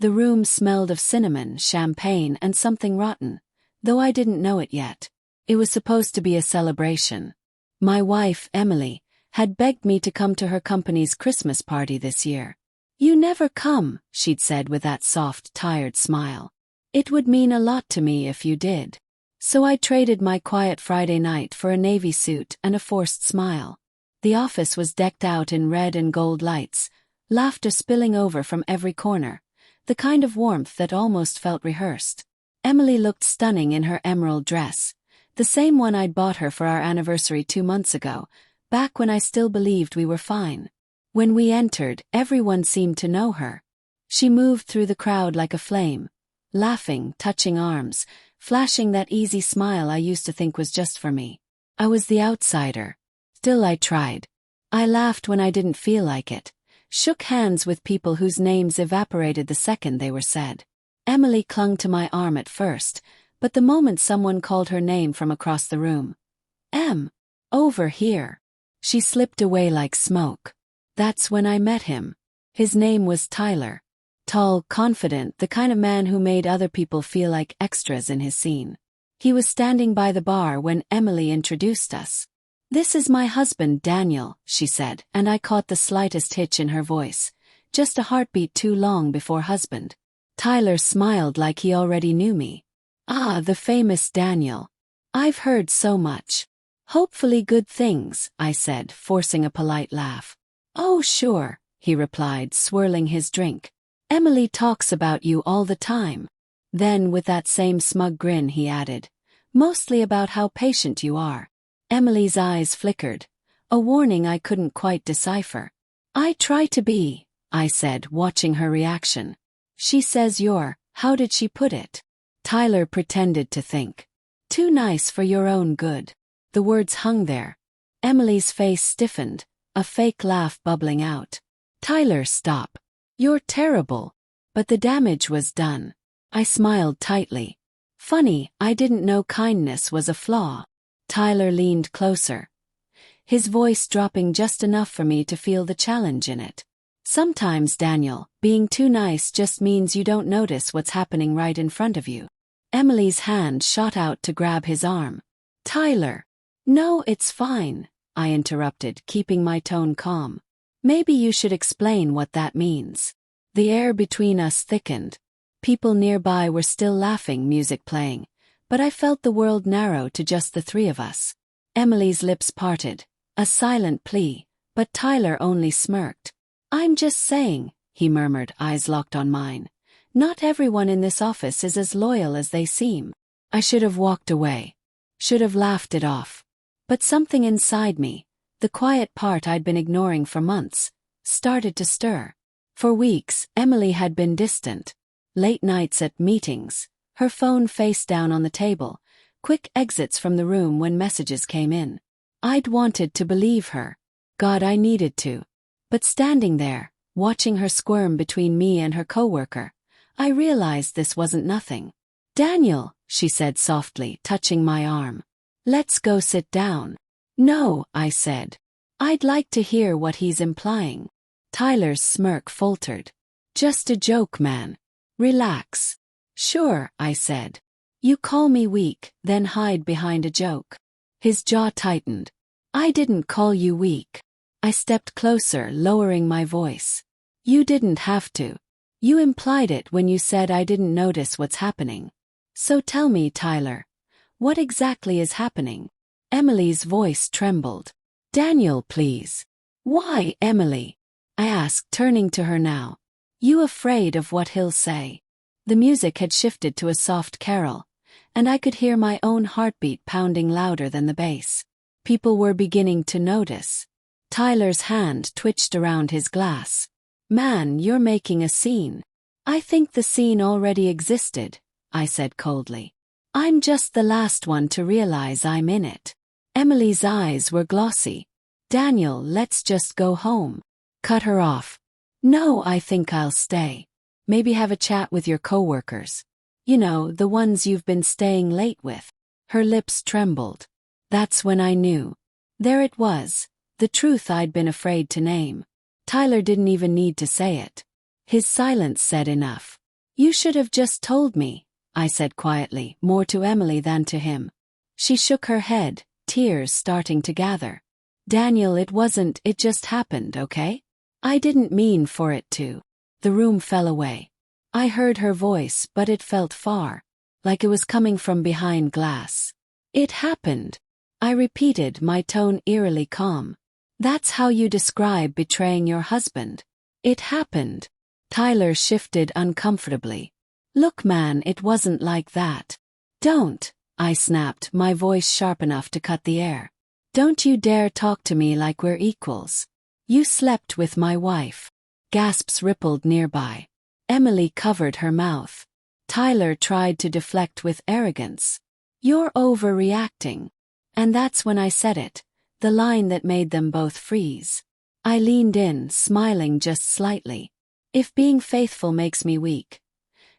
The room smelled of cinnamon, champagne, and something rotten, though I didn't know it yet. It was supposed to be a celebration. My wife, Emily, had begged me to come to her company's Christmas party this year. "You never come," she'd said with that soft, tired smile. "It would mean a lot to me if you did." So I traded my quiet Friday night for a navy suit and a forced smile. The office was decked out in red and gold lights, laughter spilling over from every corner, the kind of warmth that almost felt rehearsed. Emily looked stunning in her emerald dress, the same one I'd bought her for our anniversary 2 months ago, back when I still believed we were fine. When we entered, everyone seemed to know her. She moved through the crowd like a flame, laughing, touching arms, flashing that easy smile I used to think was just for me. I was the outsider. Still I tried. I laughed when I didn't feel like it, shook hands with people whose names evaporated the second they were said. Emily clung to my arm at first, but the moment someone called her name from across the room, over here, she slipped away like smoke. That's when I met him. His name was Tyler. Tall, confident, the kind of man who made other people feel like extras in his scene. He was standing by the bar when Emily introduced us. "This is my husband, Daniel," she said, and I caught the slightest hitch in her voice, just a heartbeat too long before husband. Tyler smiled like he already knew me. "Ah, the famous Daniel. I've heard so much. Hopefully good things," I said, forcing a polite laugh. "Oh, sure," he replied, swirling his drink. "Emily talks about you all the time." Then, with that same smug grin, he added, "Mostly about how patient you are." Emily's eyes flickered, a warning I couldn't quite decipher. "I try to be," I said, watching her reaction. "She says you're, how did she put it?" Tyler pretended to think. "Too nice for your own good." The words hung there. Emily's face stiffened, a fake laugh bubbling out. "Tyler, stop. You're terrible." But the damage was done. I smiled tightly. "Funny, I didn't know kindness was a flaw." Tyler leaned closer, his voice dropping just enough for me to feel the challenge in it. "Sometimes, Daniel, being too nice just means you don't notice what's happening right in front of you." Emily's hand shot out to grab his arm. "Tyler." "No, it's fine," I interrupted, keeping my tone calm. "Maybe you should explain what that means." The air between us thickened. People nearby were still laughing, music playing, but I felt the world narrow to just the three of us. Emily's lips parted, a silent plea, but Tyler only smirked. "I'm just saying," he murmured, eyes locked on mine. "Not everyone in this office is as loyal as they seem." I should have walked away. Should have laughed it off. But something inside me, the quiet part I'd been ignoring for months, started to stir. For weeks, Emily had been distant. Late nights at meetings, her phone face down on the table, quick exits from the room when messages came in. I'd wanted to believe her. God, I needed to. But standing there, watching her squirm between me and her coworker, I realized this wasn't nothing. "Daniel," she said softly, touching my arm. "Let's go sit down." "No," I said. "I'd like to hear what he's implying." Tyler's smirk faltered. "Just a joke, man. Relax." "Sure," I said. "You call me weak, then hide behind a joke." His jaw tightened. "I didn't call you weak." I stepped closer, lowering my voice. "You didn't have to. You implied it when you said I didn't notice what's happening. So tell me, Tyler, what exactly is happening?" Emily's voice trembled. "Daniel, please." "Why, Emily?" I asked, turning to her now. "You afraid of what he'll say?" The music had shifted to a soft carol, and I could hear my own heartbeat pounding louder than the bass. People were beginning to notice. Tyler's hand twitched around his glass. "Man, you're making a scene." "I think the scene already existed," I said coldly. "I'm just the last one to realize I'm in it." Emily's eyes were glossy. "Daniel, let's just go home." Cut her off. "No, I think I'll stay. Maybe have a chat with your coworkers. You know, the ones you've been staying late with." Her lips trembled. That's when I knew. There it was, the truth I'd been afraid to name. Tyler didn't even need to say it. His silence said enough. You should have just told me, I said quietly, more to Emily than to him. She shook her head, tears starting to gather. Daniel, it just happened, okay? I didn't mean for it to. The room fell away. I heard her voice, but it felt far, like it was coming from behind glass. It happened, I repeated, my tone eerily calm. That's how you describe betraying your husband? It happened. Tyler shifted uncomfortably. Look man, it wasn't like that. Don't, I snapped, my voice sharp enough to cut the air. Don't you dare talk to me like we're equals. You slept with my wife. Gasps rippled nearby. Emily covered her mouth. Tyler tried to deflect with arrogance. You're overreacting. And that's when I said it, the line that made them both freeze. I leaned in, smiling just slightly. If being faithful makes me weak,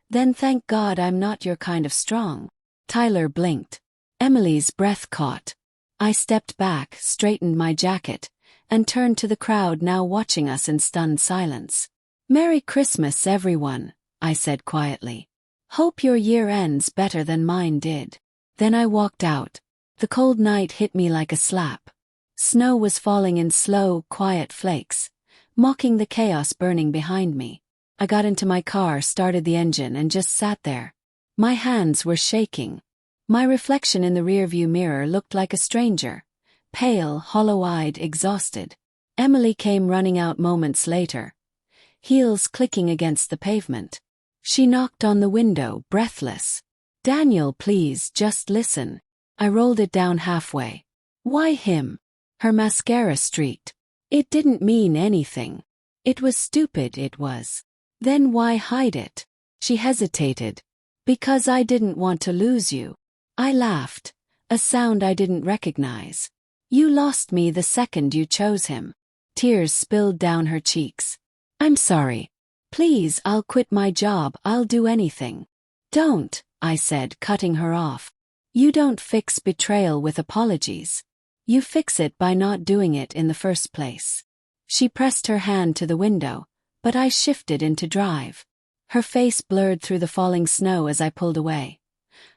then thank God I'm not your kind of strong. Tyler blinked. Emily's breath caught. I stepped back, straightened my jacket, and turned to the crowd now watching us in stunned silence. Merry Christmas, everyone, I said quietly. Hope your year ends better than mine did. Then I walked out. The cold night hit me like a slap. Snow was falling in slow, quiet flakes, mocking the chaos burning behind me. I got into my car, started the engine, and just sat there. My hands were shaking. My reflection in the rearview mirror looked like a stranger, pale, hollow-eyed, exhausted. Emily came running out moments later, heels clicking against the pavement. She knocked on the window, breathless. Daniel, please, just listen. I rolled it down halfway. Why him? Her mascara streaked. It didn't mean anything. It was stupid, it was. Then why hide it? She hesitated. Because I didn't want to lose you. I laughed, a sound I didn't recognize. You lost me the second you chose him. Tears spilled down her cheeks. I'm sorry. Please, I'll quit my job, I'll do anything. Don't, I said, cutting her off. You don't fix betrayal with apologies. You fix it by not doing it in the first place. She pressed her hand to the window, but I shifted into drive. Her face blurred through the falling snow as I pulled away.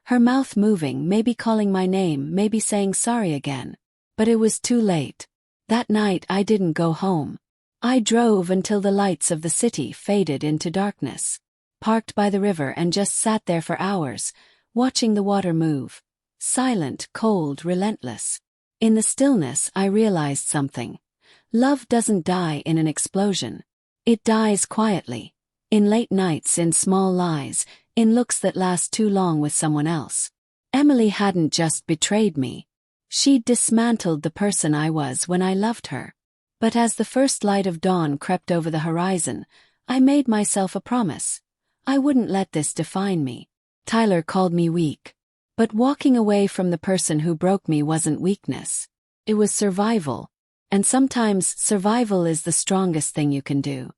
Her mouth moving, maybe calling my name, maybe saying sorry again. But it was too late. That night I didn't go home. I drove until the lights of the city faded into darkness. Parked by the river and just sat there for hours, watching the water move. Silent, cold, relentless. In the stillness I realized something. Love doesn't die in an explosion. It dies quietly. In late nights, in small lies, in looks that last too long with someone else. Emily hadn't just betrayed me. She'd dismantled the person I was when I loved her. But as the first light of dawn crept over the horizon, I made myself a promise. I wouldn't let this define me. Tyler called me weak. But walking away from the person who broke me wasn't weakness. It was survival. And sometimes survival is the strongest thing you can do.